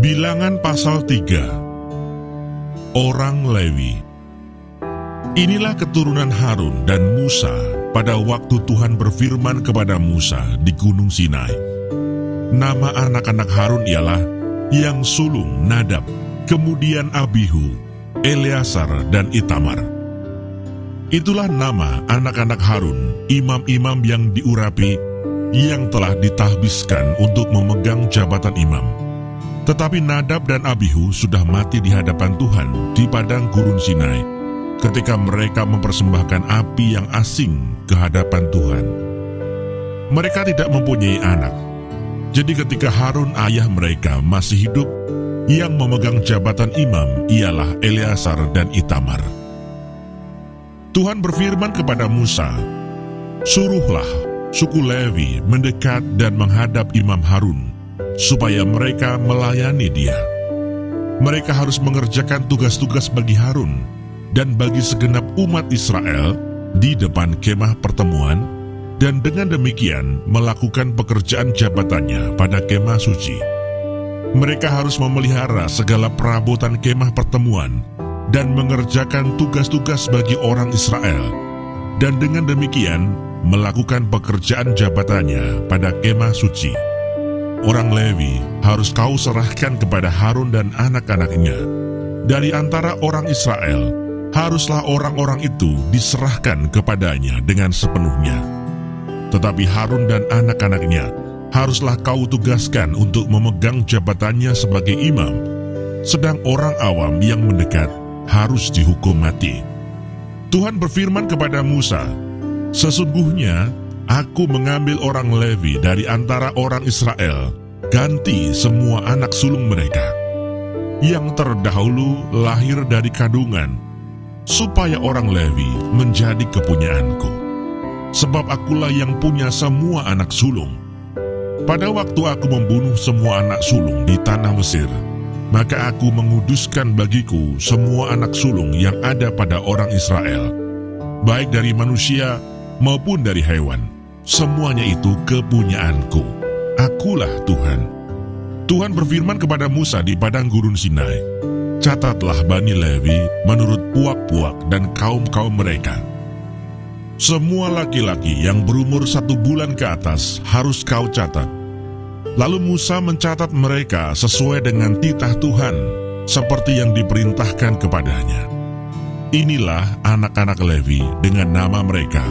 Bilangan pasal 3. Orang Lewi. Inilah keturunan Harun dan Musa pada waktu Tuhan berfirman kepada Musa di Gunung Sinai. Nama anak-anak Harun ialah yang sulung Nadab, kemudian Abihu, Eleazar dan Itamar. Itulah nama anak-anak Harun, imam-imam yang diurapi, yang telah ditahbiskan untuk memegang jabatan imam. Tetapi Nadab dan Abihu sudah mati di hadapan Tuhan di padang gurun Sinai, ketika mereka mempersembahkan api yang asing ke hadapan Tuhan. Mereka tidak mempunyai anak. Jadi ketika Harun ayah mereka masih hidup, yang memegang jabatan imam ialah Eleazar dan Itamar. Tuhan berfirman kepada Musa, "Suruhlah suku Lewi mendekat dan menghadap Imam Harun, supaya mereka melayani dia. Mereka harus mengerjakan tugas-tugas bagi Harun dan bagi segenap umat Israel di depan kemah pertemuan, dan dengan demikian melakukan pekerjaan jabatannya pada kemah suci. Mereka harus memelihara segala perabotan kemah pertemuan dan mengerjakan tugas-tugas bagi orang Israel, dan dengan demikian melakukan pekerjaan jabatannya pada kemah suci. Orang Lewi harus kau serahkan kepada Harun dan anak-anaknya. Dari antara orang Israel, haruslah orang-orang itu diserahkan kepadanya dengan sepenuhnya. Tetapi Harun dan anak-anaknya haruslah kau tugaskan untuk memegang jabatannya sebagai imam, sedang orang awam yang mendekat harus dihukum mati." Tuhan berfirman kepada Musa, "Sesungguhnya Aku mengambil orang Lewi dari antara orang Israel, ganti semua anak sulung mereka, yang terdahulu lahir dari kandungan, supaya orang Lewi menjadi kepunyaanku. Sebab akulah yang punya semua anak sulung. Pada waktu aku membunuh semua anak sulung di tanah Mesir, maka aku menguduskan bagiku semua anak sulung yang ada pada orang Israel, baik dari manusia maupun dari hewan. Semuanya itu kepunyaanku. Akulah Tuhan." Tuhan berfirman kepada Musa di padang gurun Sinai, "Catatlah Bani Lewi menurut puak-puak dan kaum-kaum mereka. Semua laki-laki yang berumur 1 bulan ke atas harus kau catat." Lalu Musa mencatat mereka sesuai dengan titah Tuhan, seperti yang diperintahkan kepadanya. Inilah anak-anak Lewi dengan nama mereka: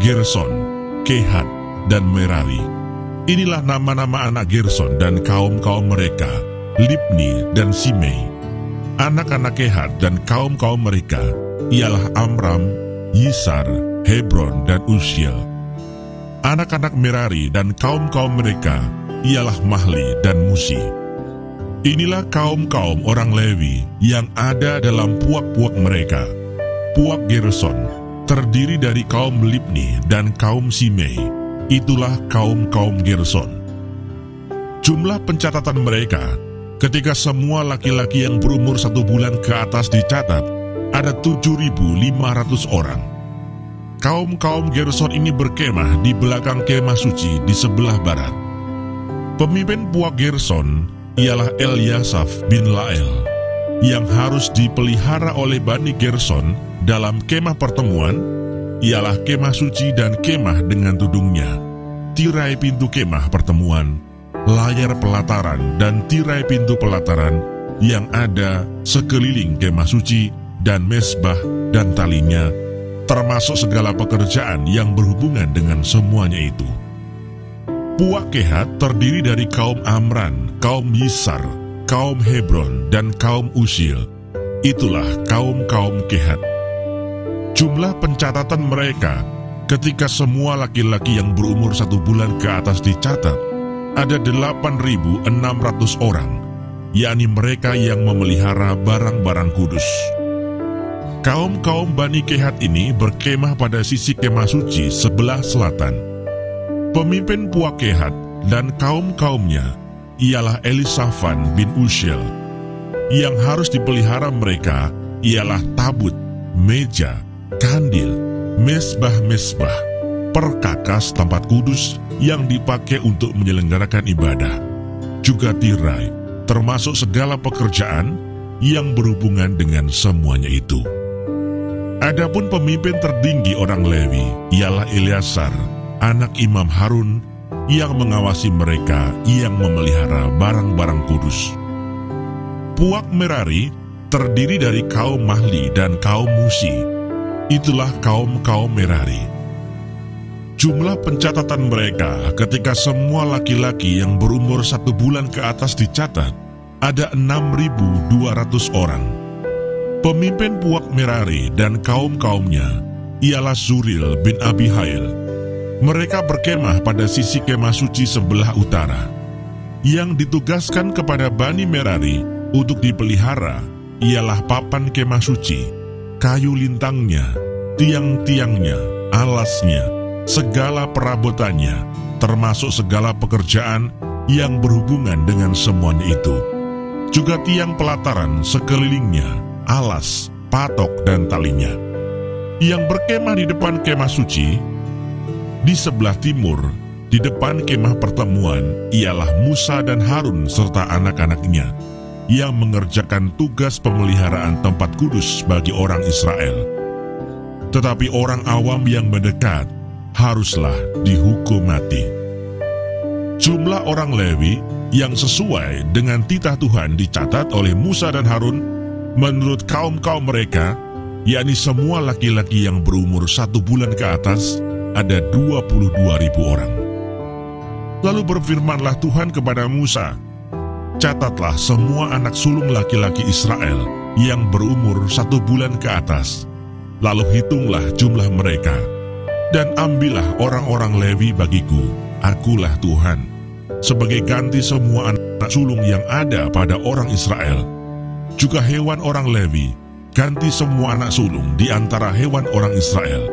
Gerson, Kehat, dan Merari. Inilah nama-nama anak Gerson dan kaum-kaum mereka: Libni dan Simei. Anak-anak Kehat dan kaum-kaum mereka ialah Amram, Yisar, Hebron, dan Uziel. Anak-anak Merari dan kaum-kaum mereka ialah Mahli dan Musi. Inilah kaum-kaum orang Lewi yang ada dalam puak-puak mereka. Puak Gerson terdiri dari kaum Libni dan kaum Simei. Itulah kaum-kaum Gerson. Jumlah pencatatan mereka ketika semua laki-laki yang berumur 1 bulan ke atas dicatat ada 7.500 orang. Kaum-kaum Gerson ini berkemah di belakang kemah suci di sebelah barat. Pemimpin puak Gerson ialah Eliasaf bin Lael, yang harus dipelihara oleh Bani Gerson dalam kemah pertemuan ialah kemah suci dan kemah dengan tudungnya, tirai pintu kemah pertemuan, layar pelataran dan tirai pintu pelataran yang ada sekeliling kemah suci, dan mesbah dan talinya, termasuk segala pekerjaan yang berhubungan dengan semuanya itu. Puak Kehat terdiri dari kaum Amran, kaum Yisar, kaum Hebron, dan kaum Uziel. Itulah kaum-kaum Kehat. Jumlah pencatatan mereka ketika semua laki-laki yang berumur 1 bulan ke atas dicatat ada 8.600 orang, yakni mereka yang memelihara barang-barang kudus. Kaum-kaum Bani Kehat ini berkemah pada sisi kemah suci sebelah selatan. Pemimpin puak Kehat dan kaum-kaumnya ialah Elisafan bin Uziel. Yang harus dipelihara mereka ialah tabut, meja, kandil, mesbah-mesbah, perkakas tempat kudus yang dipakai untuk menyelenggarakan ibadah, juga tirai, termasuk segala pekerjaan yang berhubungan dengan semuanya itu. Adapun pemimpin tertinggi orang Lewi ialah Eleazar, anak Imam Harun, yang mengawasi mereka yang memelihara barang-barang kudus. Puak Merari terdiri dari kaum Mahli dan kaum Musi. Itulah kaum-kaum Merari. Jumlah pencatatan mereka ketika semua laki-laki yang berumur 1 bulan ke atas dicatat, ada 6.200 orang. Pemimpin Puak Merari dan kaum-kaumnya ialah Zuril bin Abihail. Mereka berkemah pada sisi kemah suci sebelah utara. Yang ditugaskan kepada Bani Merari untuk dipelihara ialah papan kemah suci, kayu lintangnya, tiang-tiangnya, alasnya, segala perabotannya, termasuk segala pekerjaan yang berhubungan dengan semuanya itu. Juga tiang pelataran sekelilingnya, alas, patok, dan talinya. Yang berkemah di depan kemah suci, di sebelah timur, di depan kemah pertemuan, ialah Musa dan Harun serta anak-anaknya, yang mengerjakan tugas pemeliharaan tempat kudus bagi orang Israel. Tetapi orang awam yang mendekat haruslah dihukum mati. Jumlah orang Lewi yang sesuai dengan titah Tuhan dicatat oleh Musa dan Harun menurut kaum-kaum mereka, yakni semua laki-laki yang berumur 1 bulan ke atas, ada 22.000 orang. Lalu berfirmanlah Tuhan kepada Musa, catatlah semua anak sulung laki-laki Israel yang berumur 1 bulan ke atas, lalu hitunglah jumlah mereka, dan ambillah orang-orang Lewi bagiku, akulah Tuhan, sebagai ganti semua anak sulung yang ada pada orang Israel. Juga hewan orang Lewi, ganti semua anak sulung di antara hewan orang Israel.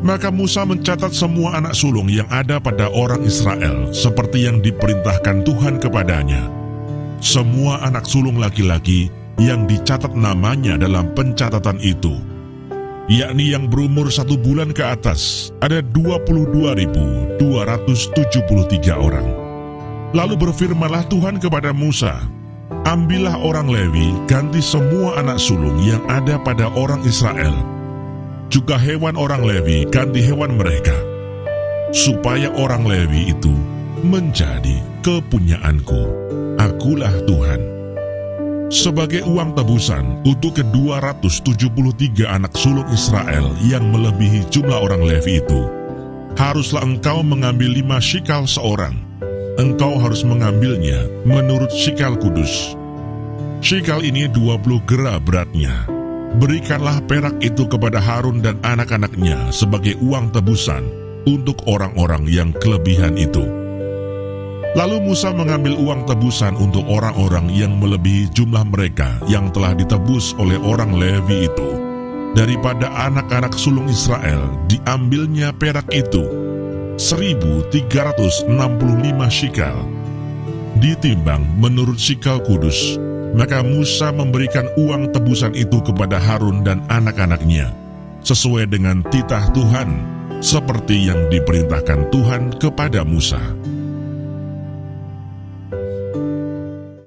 Maka Musa mencatat semua anak sulung yang ada pada orang Israel seperti yang diperintahkan Tuhan kepadanya. Semua anak sulung laki-laki yang dicatat namanya dalam pencatatan itu, yakni yang berumur 1 bulan ke atas, ada 22.273 orang. Lalu berfirmanlah Tuhan kepada Musa, ambillah orang Lewi, ganti semua anak sulung yang ada pada orang Israel. Juga hewan orang Lewi, ganti hewan mereka, supaya orang Lewi itu menjadi kepunyaanku. Akulah Tuhan. Sebagai uang tebusan untuk ke-273 anak sulung Israel yang melebihi jumlah orang Lewi itu, haruslah engkau mengambil 5 shikal seorang. Engkau harus mengambilnya menurut shikal kudus. Shikal ini 20 gera beratnya. Berikanlah perak itu kepada Harun dan anak-anaknya sebagai uang tebusan untuk orang-orang yang kelebihan itu. Lalu Musa mengambil uang tebusan untuk orang-orang yang melebihi jumlah mereka yang telah ditebus oleh orang Lewi itu. Daripada anak-anak sulung Israel diambilnya perak itu 1.365 shikal, ditimbang menurut shikal kudus. Maka Musa memberikan uang tebusan itu kepada Harun dan anak-anaknya, sesuai dengan titah Tuhan, seperti yang diperintahkan Tuhan kepada Musa.